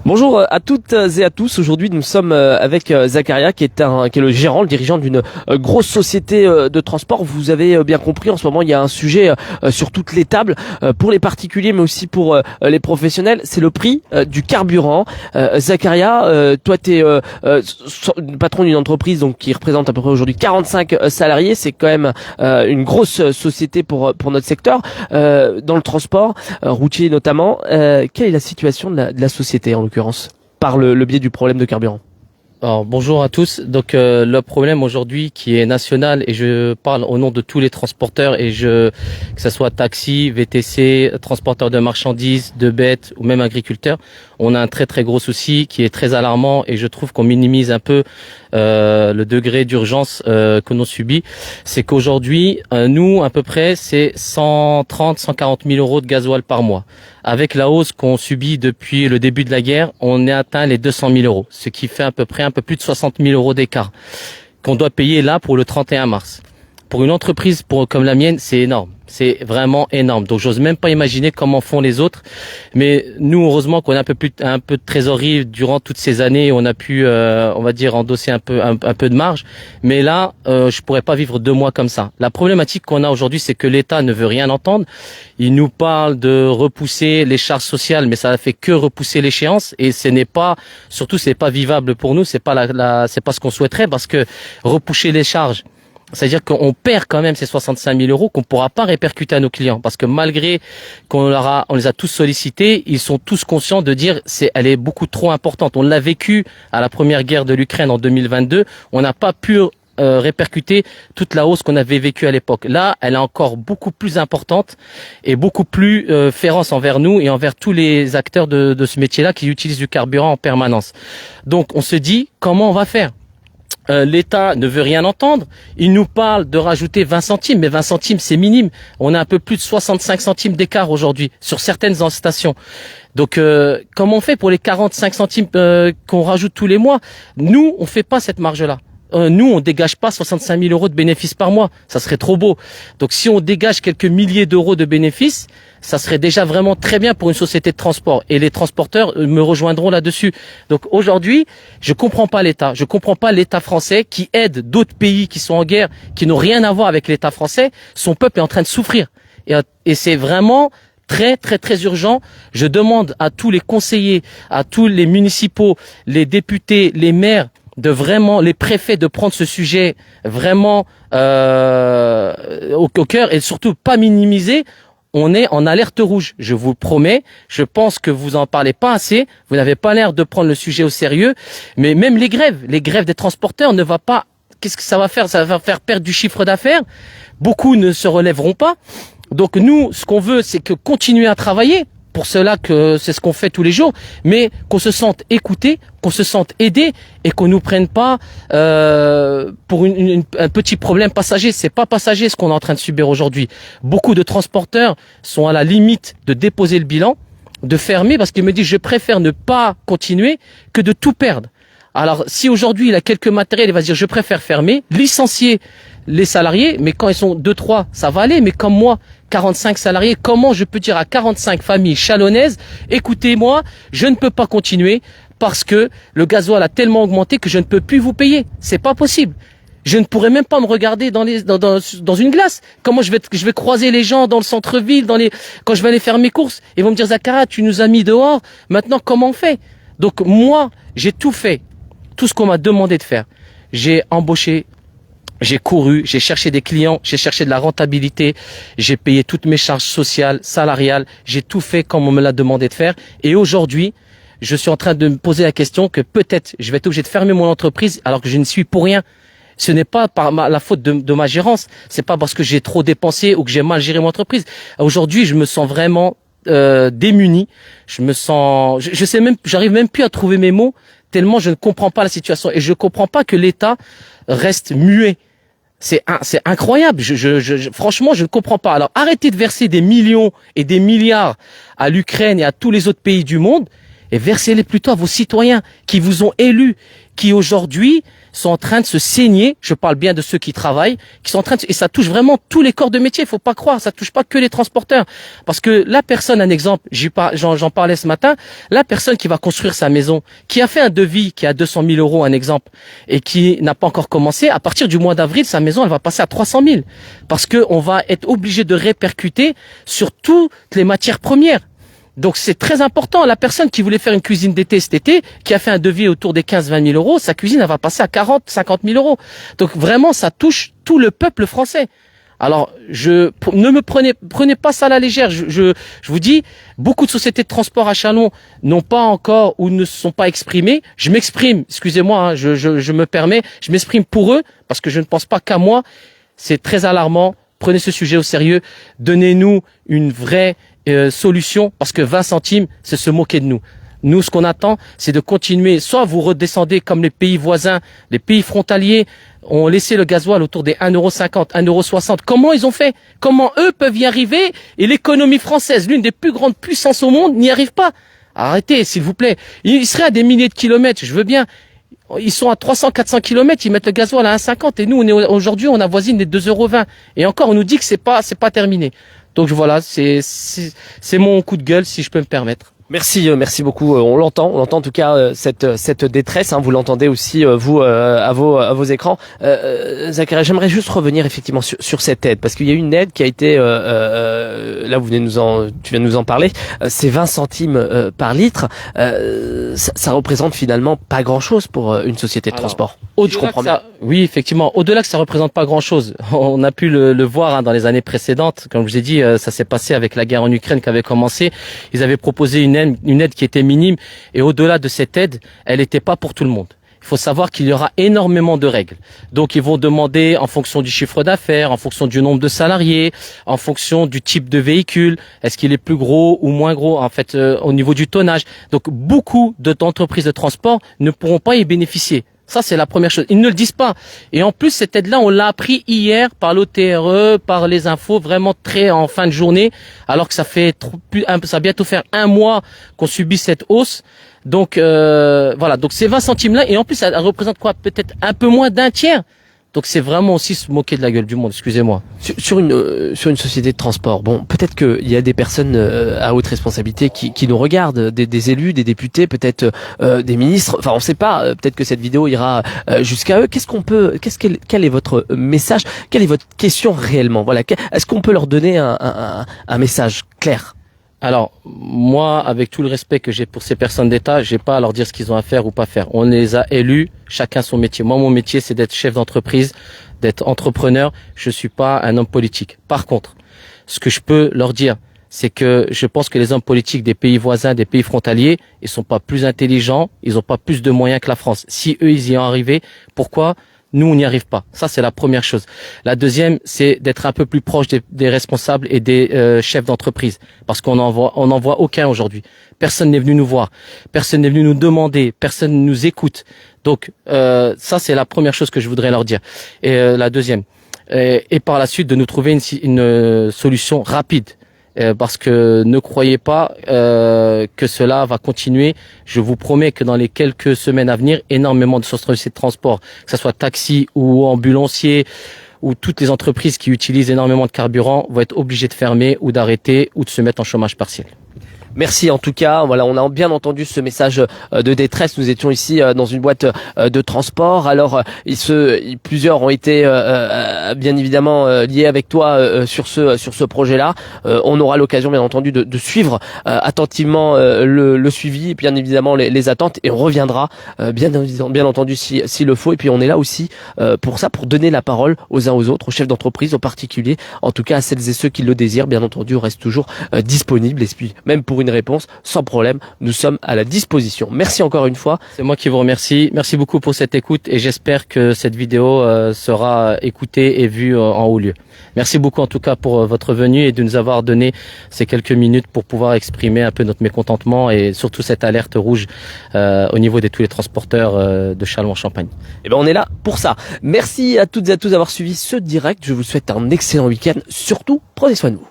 Bonjour à toutes et à tous. Aujourd'hui, nous sommes avec Zacharia, qui est le gérant, le dirigeant d'une grosse société de transport. Vous avez bien compris, en ce moment, il y a un sujet sur toutes les tables pour les particuliers, mais aussi pour les professionnels. C'est le prix du carburant. Zacharia, toi, tu es patron d'une entreprise donc qui représente à peu près aujourd'hui 45 salariés. C'est quand même une grosse société pour notre secteur dans le transport routier notamment. Quelle est la situation de la société en l'occurrence, par le biais du problème de carburant? Alors, bonjour à tous. Donc le problème aujourd'hui qui est national, et je parle au nom de tous les transporteurs, que ce soit taxi, VTC, transporteurs de marchandises, de bêtes ou même agriculteurs, on a un très très gros souci qui est très alarmant, et je trouve qu'on minimise un peu le degré d'urgence que l'on subit. C'est qu'aujourd'hui, nous, à peu près, c'est 140 000 euros de gasoil par mois. Avec la hausse qu'on subit depuis le début de la guerre, on a atteint les 200 000 euros, ce qui fait à peu près un peu plus de 60 000 euros d'écart qu'on doit payer là pour le 31 mars. Pour une entreprise comme la mienne, c'est énorme. C'est vraiment énorme. Donc, j'ose même pas imaginer comment font les autres. Mais nous, heureusement qu'on a un peu de trésorerie durant toutes ces années. On a pu, on va dire, endosser un peu de marge. Mais là, je pourrais pas vivre 2 mois comme ça. La problématique qu'on a aujourd'hui, c'est que l'État ne veut rien entendre. Il nous parle de repousser les charges sociales, mais ça ne fait que repousser l'échéance. Et surtout, c'est pas vivable pour nous. C'est pas c'est pas ce qu'on souhaiterait, parce que repousser les charges, c'est-à-dire qu'on perd quand même ces 65 000 euros qu'on pourra pas répercuter à nos clients, parce que malgré on les a tous sollicités, ils sont tous conscients de dire elle est beaucoup trop importante. On l'a vécu à la première guerre de l'Ukraine en 2022. On n'a pas pu répercuter toute la hausse qu'on avait vécue à l'époque. Là, elle est encore beaucoup plus importante et beaucoup plus féroce envers nous et envers tous les acteurs de ce métier-là qui utilisent du carburant en permanence. Donc, on se dit, comment on va faire ? L'État ne veut rien entendre. Il nous parle de rajouter 20 centimes, mais 20 centimes, c'est minime. On a un peu plus de 65 centimes d'écart aujourd'hui sur certaines stations. Donc, comment on fait pour les 45 centimes qu'on rajoute tous les mois? Nous, on fait pas cette marge-là. Nous, on dégage pas 65 000 euros de bénéfices par mois. Ça serait trop beau. Donc, si on dégage quelques milliers d'euros de bénéfices, ça serait déjà vraiment très bien pour une société de transport. Et les transporteurs me rejoindront là-dessus. Donc, aujourd'hui, je comprends pas l'État. Je comprends pas l'État français qui aide d'autres pays qui sont en guerre, qui n'ont rien à voir avec l'État français. Son peuple est en train de souffrir. Et c'est vraiment très, très, très urgent. Je demande à tous les conseillers, à tous les municipaux, les députés, les maires, les préfets de prendre ce sujet vraiment au cœur, et surtout pas minimiser. On est en alerte rouge, je vous le promets. Je pense que vous en parlez pas assez. Vous n'avez pas l'air de prendre le sujet au sérieux. Mais même les grèves des transporteurs ne va pas. Qu'est-ce que ça va faire? Ça va faire perdre du chiffre d'affaires. Beaucoup ne se relèveront pas. Donc nous, ce qu'on veut, c'est que continuer à travailler. Pour cela que c'est ce qu'on fait tous les jours, mais qu'on se sente écouté, qu'on se sente aidé, et qu'on nous prenne pas pour un petit problème passager. C'est pas passager ce qu'on est en train de subir aujourd'hui. Beaucoup de transporteurs sont à la limite de déposer le bilan, de fermer, parce qu'ils me disent je préfère ne pas continuer que de tout perdre. Alors si aujourd'hui il a quelques matériels, il va se dire je préfère fermer, licencier les salariés, mais quand ils sont 2-3, ça va aller, mais comme moi, 45 salariés, comment je peux dire à 45 familles chalonnaises, écoutez-moi, je ne peux pas continuer parce que le gasoil a tellement augmenté que je ne peux plus vous payer. C'est pas possible. Je ne pourrais même pas me regarder dans une glace. Comment je vais croiser les gens dans le centre-ville, quand je vais aller faire mes courses, ils vont me dire Zacharia, tu nous as mis dehors, maintenant comment on fait? Donc moi, j'ai tout fait, tout ce qu'on m'a demandé de faire. J'ai embauché, j'ai couru, j'ai cherché des clients, j'ai cherché de la rentabilité, j'ai payé toutes mes charges sociales, salariales, j'ai tout fait comme on me l'a demandé de faire. Et aujourd'hui, je suis en train de me poser la question que peut-être je vais être obligé de fermer mon entreprise alors que je ne suis pour rien. Ce n'est pas par la faute de ma gérance, c'est pas parce que j'ai trop dépensé ou que j'ai mal géré mon entreprise. Aujourd'hui, je me sens vraiment démuni. Je sais même, j'arrive même plus à trouver mes mots tellement je ne comprends pas la situation, et je comprends pas que l'État reste muet. C'est incroyable. Franchement, je ne comprends pas. Alors, arrêtez de verser des millions et des milliards à l'Ukraine et à tous les autres pays du monde, et versez-les plutôt à vos citoyens qui vous ont élus, qui aujourd'hui sont en train de se saigner. Je parle bien de ceux qui travaillent, qui sont en train de, et ça touche vraiment tous les corps de métier. Il faut pas croire, ça touche pas que les transporteurs. Parce que la personne, un exemple, j'en parlais ce matin, la personne qui va construire sa maison, qui a fait un devis qui a 200 000 euros, un exemple, et qui n'a pas encore commencé, à partir du mois d'avril, sa maison, elle va passer à 300 000. Parce que on va être obligé de répercuter sur toutes les matières premières. Donc c'est très important. La personne qui voulait faire une cuisine d'été cet été, qui a fait un devis autour des 15-20 000 euros, sa cuisine elle va passer à 40-50 000 euros. Donc vraiment, ça touche tout le peuple français. Alors, ne me prenez pas ça à la légère. Je vous dis, beaucoup de sociétés de transport à Châlons n'ont pas encore ou ne se sont pas exprimées. Je m'exprime, excusez-moi, hein, je me permets, je m'exprime pour eux parce que je ne pense pas qu'à moi. C'est très alarmant. Prenez ce sujet au sérieux. Donnez-nous une vraie solution, parce que 20 centimes, c'est se moquer de nous. Nous, ce qu'on attend, c'est de continuer. Soit vous redescendez comme les pays voisins, les pays frontaliers ont laissé le gasoil autour des 1,50 €, 1,60 €. Comment ils ont fait? Comment eux peuvent y arriver? Et l'économie française, l'une des plus grandes puissances au monde, n'y arrive pas. Arrêtez, s'il vous plaît. Ils seraient à des milliers de kilomètres, je veux bien. Ils sont à 300-400 kilomètres, ils mettent le gasoil à 1,50 €. Et nous, aujourd'hui, on avoisine les 2,20 €. Et encore, on nous dit que c'est pas terminé. Donc voilà, c'est mon coup de gueule, si je peux me permettre. Merci beaucoup. On l'entend en tout cas cette détresse. Hein, vous l'entendez aussi vous à vos écrans. Zacharia, j'aimerais juste revenir effectivement sur cette aide, parce qu'il y a une aide qui a été là tu viens de nous en parler. C'est 20 centimes par litre. Ça représente finalement pas grand chose pour une société de transport. Je comprends bien. Oui, effectivement. Au-delà que ça représente pas grand-chose, on a pu le voir hein, dans les années précédentes. Comme je vous ai dit, ça s'est passé avec la guerre en Ukraine qui avait commencé. Ils avaient proposé une aide qui était minime. Et au-delà de cette aide, elle n'était pas pour tout le monde. Il faut savoir qu'il y aura énormément de règles. Donc, ils vont demander en fonction du chiffre d'affaires, en fonction du nombre de salariés, en fonction du type de véhicule. Est-ce qu'il est plus gros ou moins gros, en fait, au niveau du tonnage. Donc, beaucoup d'entreprises de transport ne pourront pas y bénéficier. Ça, c'est la première chose. Ils ne le disent pas. Et en plus, cette aide-là, on l'a appris hier par l'OTRE, par les infos, vraiment très en fin de journée, alors que ça va bientôt faire un mois qu'on subit cette hausse. Donc, voilà. Donc, ces 20 centimes-là, et en plus, ça représente quoi? Peut-être un peu moins d'un tiers. Donc c'est vraiment aussi se moquer de la gueule du monde, excusez-moi. Sur une société de transport, bon, peut-être qu'il y a des personnes à haute responsabilité qui nous regardent, des élus, des députés, peut-être des ministres. Enfin, on ne sait pas. Peut-être que cette vidéo ira jusqu'à eux. Quel est votre message? Quelle est votre question réellement? Voilà. Est-ce qu'on peut leur donner un message clair? Alors, moi, avec tout le respect que j'ai pour ces personnes d'État, j'ai pas à leur dire ce qu'ils ont à faire ou pas faire. On les a élus, chacun son métier. Moi, mon métier, c'est d'être chef d'entreprise, d'être entrepreneur. Je suis pas un homme politique. Par contre, ce que je peux leur dire, c'est que je pense que les hommes politiques des pays voisins, des pays frontaliers, ils sont pas plus intelligents, ils ont pas plus de moyens que la France. Si eux, ils y ont arrivé, pourquoi nous, on n'y arrive pas? Ça, c'est la première chose. La deuxième, c'est d'être un peu plus proche des responsables et des chefs d'entreprise. Parce qu'on n'en voit aucun aujourd'hui. Personne n'est venu nous voir. Personne n'est venu nous demander. Personne ne nous écoute. Donc, ça, c'est la première chose que je voudrais leur dire. Et la deuxième. Et par la suite, de nous trouver une solution rapide. Parce que ne croyez pas que cela va continuer. Je vous promets que dans les quelques semaines à venir, énormément de sociétés de transport, que ce soit taxi ou ambulancier, ou toutes les entreprises qui utilisent énormément de carburant vont être obligées de fermer ou d'arrêter ou de se mettre en chômage partiel. Merci en tout cas. Voilà, on a bien entendu ce message de détresse. Nous étions ici dans une boîte de transport. Alors, plusieurs ont été bien évidemment liés avec toi sur ce projet-là. On aura l'occasion, bien entendu, de suivre attentivement le suivi, bien évidemment les attentes, et on reviendra bien entendu s'il le faut. Et puis on est là aussi pour ça, pour donner la parole aux uns aux autres, aux chefs d'entreprise, aux particuliers, en tout cas à celles et ceux qui le désirent. Bien entendu, on reste toujours disponible. Et puis même pour une réponse, sans problème, nous sommes à la disposition. Merci encore une fois. C'est moi qui vous remercie. Merci beaucoup pour cette écoute et j'espère que cette vidéo sera écoutée et vue en haut lieu. Merci beaucoup en tout cas pour votre venue et de nous avoir donné ces quelques minutes pour pouvoir exprimer un peu notre mécontentement et surtout cette alerte rouge au niveau de tous les transporteurs de Châlons-en-Champagne. Et ben on est là pour ça. Merci à toutes et à tous d'avoir suivi ce direct. Je vous souhaite un excellent week-end. Surtout, prenez soin de vous.